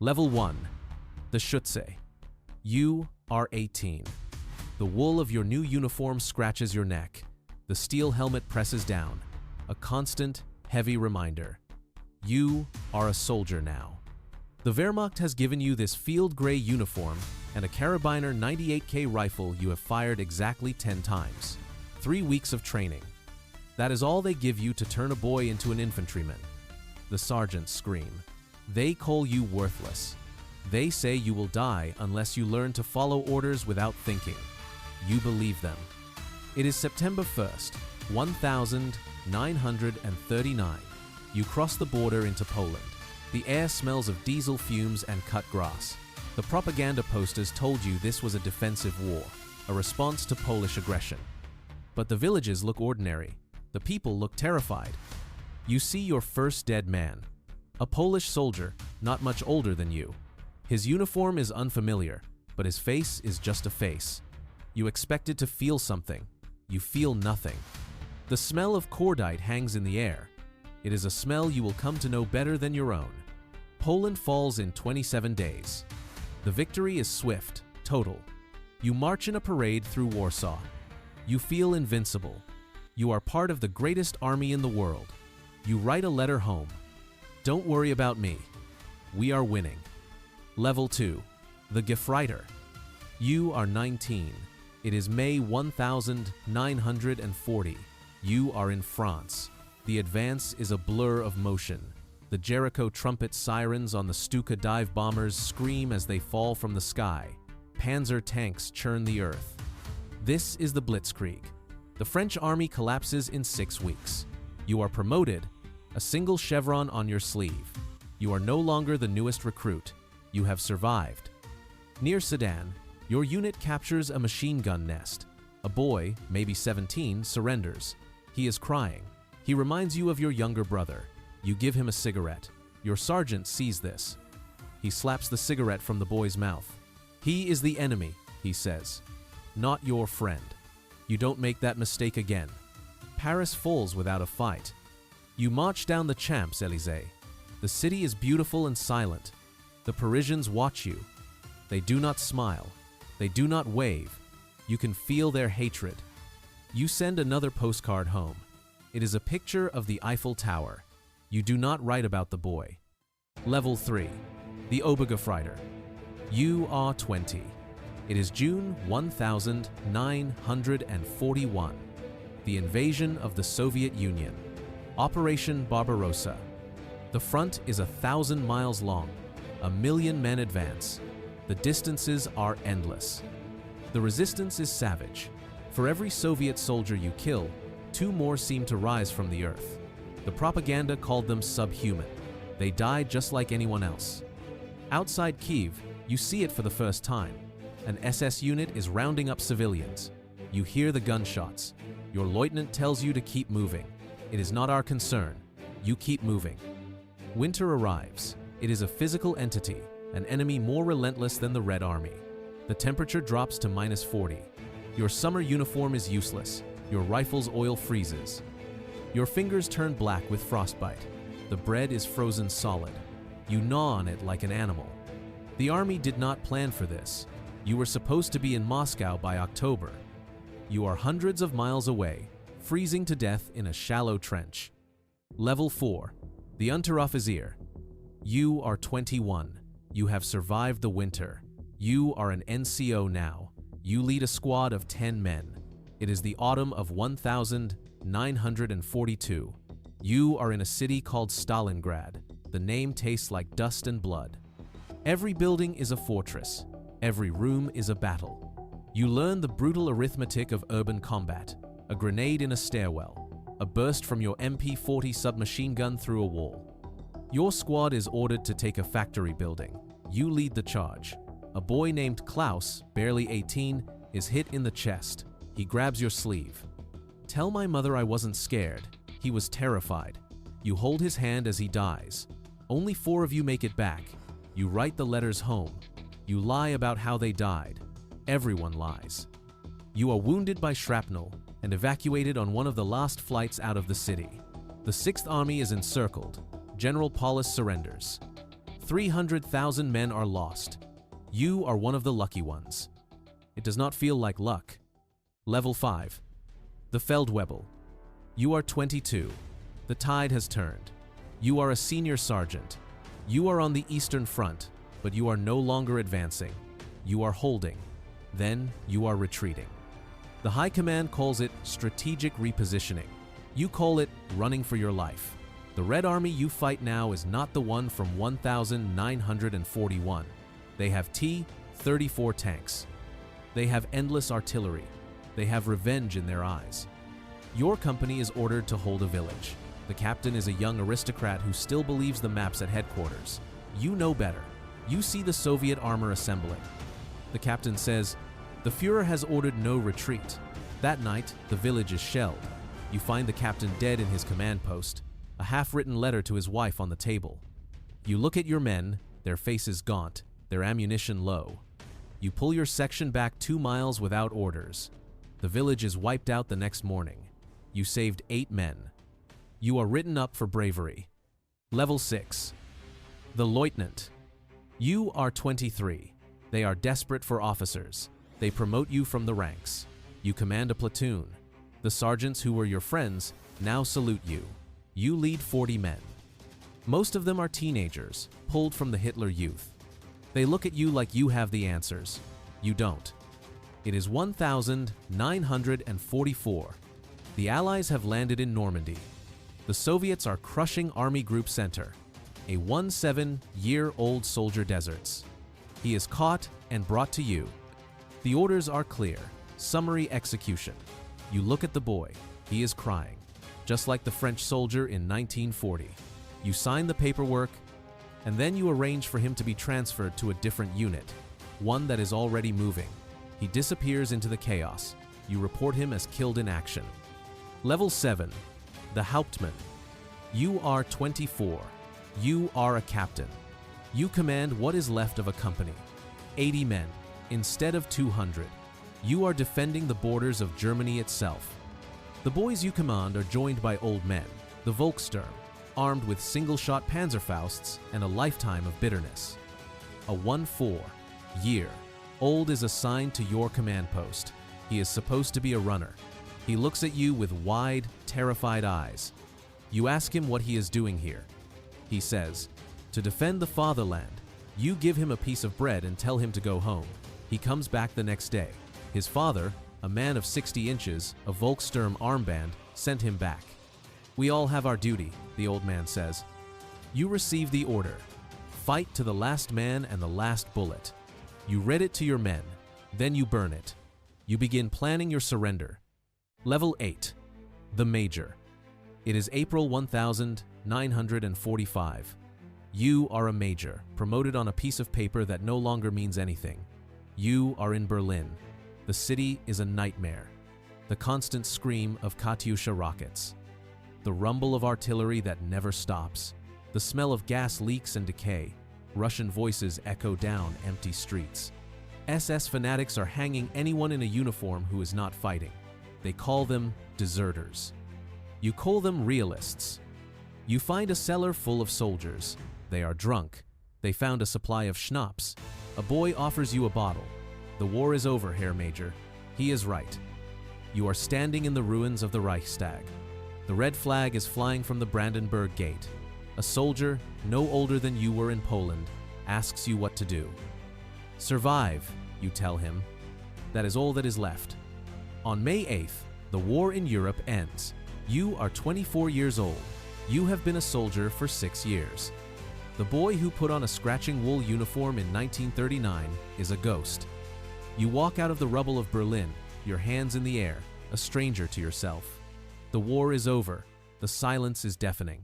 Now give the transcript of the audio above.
Level 1. The Schütze. You are 18. The wool of your new uniform scratches your neck. The steel helmet presses down. A constant, heavy reminder. You are a soldier now. The Wehrmacht has given you this field gray uniform and a Karabiner 98K rifle you have fired exactly 10 times. 3 weeks of training. That is all they give you to turn a boy into an infantryman. The sergeants scream. They call you worthless. They say you will die unless you learn to follow orders without thinking. You believe them. It is September 1st, 1939. You cross the border into Poland. The air smells of diesel fumes and cut grass. The propaganda posters told you this was a defensive war, a response to Polish aggression. But the villages look ordinary. The people look terrified. You see your first dead man. A Polish soldier, not much older than you. His uniform is unfamiliar, but his face is just a face. You expected to feel something. You feel nothing. The smell of cordite hangs in the air. It is a smell you will come to know better than your own. Poland falls in 27 days. The victory is swift, total. You march in a parade through Warsaw. You feel invincible. You are part of the greatest army in the world. You write a letter home. Don't worry about me. We are winning. Level 2. The Gefreiter. You are 19. It is May 1940. You are in France. The advance is a blur of motion. The Jericho trumpet sirens on the Stuka dive bombers scream as they fall from the sky. Panzer tanks churn the earth. This is the Blitzkrieg. The French army collapses in 6 weeks. You are promoted, a single chevron on your sleeve. You are no longer the newest recruit. You have survived. Near Sedan, your unit captures a machine gun nest. A boy, maybe 17, surrenders. He is crying. He reminds you of your younger brother. You give him a cigarette. Your sergeant sees this. He slaps the cigarette from the boy's mouth. He is the enemy, he says. Not your friend. You don't make that mistake again. Paris falls without a fight. You march down the Champs-Élysées. The city is beautiful and silent. The Parisians watch you. They do not smile. They do not wave. You can feel their hatred. You send another postcard home. It is a picture of the Eiffel Tower. You do not write about the boy. Level 3. The Obergefreiter. You are 20. It is June 1941. The invasion of the Soviet Union. Operation Barbarossa. The front is 1,000 miles long. 1,000,000 men advance. The distances are endless. The resistance is savage. For every Soviet soldier you kill, 2 more seem to rise from the earth. The propaganda called them subhuman. They died just like anyone else. Outside Kyiv, you see it for the first time. An SS unit is rounding up civilians. You hear the gunshots. Your lieutenant tells you to keep moving. It is not our concern. You keep moving. Winter arrives. It is a physical entity, an enemy more relentless than the Red Army. The temperature drops to -40. Your summer uniform is useless. Your rifle's oil freezes. Your fingers turn black with frostbite. The bread is frozen solid. You gnaw on it like an animal. The army did not plan for this. You were supposed to be in Moscow by October. You are hundreds of miles away, freezing to death in a shallow trench. Level 4. The Unteroffizier. You are 21. You have survived the winter. You are an NCO now. You lead a squad of 10 men. It is the autumn of 1942. You are in a city called Stalingrad. The name tastes like dust and blood. Every building is a fortress. Every room is a battle. You learn the brutal arithmetic of urban combat. A grenade in a stairwell. A burst from your MP-40 submachine gun through a wall. Your squad is ordered to take a factory building. You lead the charge. A boy named Klaus, barely 18, is hit in the chest. He grabs your sleeve. Tell my mother I wasn't scared. He was terrified. You hold his hand as he dies. Only 4 of you make it back. You write the letters home. You lie about how they died. Everyone lies. You are wounded by shrapnel and evacuated on one of the last flights out of the city. The 6th Army is encircled. General Paulus surrenders. 300,000 men are lost. You are one of the lucky ones. It does not feel like luck. Level 5. The Feldwebel. You are 22. The tide has turned. You are a senior sergeant. You are on the Eastern Front, but you are no longer advancing. You are holding. Then you are retreating. The High Command calls it strategic repositioning. You call it running for your life. The Red Army you fight now is not the one from 1941. They have T-34 tanks. They have endless artillery. They have revenge in their eyes. Your company is ordered to hold a village. The captain is a young aristocrat who still believes the maps at headquarters. You know better. You see the Soviet armor assembling. The captain says, "The Führer has ordered no retreat." That night, the village is shelled. You find the captain dead in his command post, a half-written letter to his wife on the table. You look at your men, their faces gaunt, their ammunition low. You pull your section back 2 miles without orders. The village is wiped out the next morning. You saved 8 men. You are written up for bravery. Level 6. The Lieutenant. You are 23. They are desperate for officers. They promote you from the ranks. You command a platoon. The sergeants who were your friends now salute you. You lead 40 men. Most of them are teenagers, pulled from the Hitler Youth. They look at you like you have the answers. You don't. It is 1944. The Allies have landed in Normandy. The Soviets are crushing Army Group Center, a 17-year-old soldier deserts. He is caught and brought to you. The orders are clear. Summary execution. You look at the boy. He is crying, just like the French soldier in 1940. You sign the paperwork, and then you arrange for him to be transferred to a different unit, one that is already moving. He disappears into the chaos. You report him as killed in action. Level 7. The Hauptmann. You are 24. You are a captain. You command what is left of a company. 80 men, instead of 200. You are defending the borders of Germany itself. The boys you command are joined by old men, the Volkssturm, armed with single-shot Panzerfausts and a lifetime of bitterness. A 14-year-old is assigned to your command post. He is supposed to be a runner. He looks at you with wide, terrified eyes. You ask him what he is doing here. He says, "To defend the fatherland." You give him a piece of bread and tell him to go home. He comes back the next day. His father, a man of 60 inches, a Volkssturm armband, sent him back. "We all have our duty," the old man says. You receive the order. Fight to the last man and the last bullet. You read it to your men. Then you burn it. You begin planning your surrender. Level 8. The Major. It is April 1945. You are a major, promoted on a piece of paper that no longer means anything. You are in Berlin. The city is a nightmare. The constant scream of Katyusha rockets. The rumble of artillery that never stops. The smell of gas leaks and decay. Russian voices echo down empty streets. SS fanatics are hanging anyone in a uniform who is not fighting. They call them deserters. You call them realists. You find a cellar full of soldiers. They are drunk. They found a supply of schnapps. A boy offers you a bottle. The war is over, Herr Major. He is right. You are standing in the ruins of the Reichstag. The red flag is flying from the Brandenburg Gate. A soldier, no older than you were in Poland, asks you what to do. Survive, you tell him. That is all that is left. On May 8th, the war in Europe ends. You are 24 years old. You have been a soldier for 6 years. The boy who put on a scratching wool uniform in 1939 is a ghost. You walk out of the rubble of Berlin, your hands in the air, a stranger to yourself. The war is over. The silence is deafening.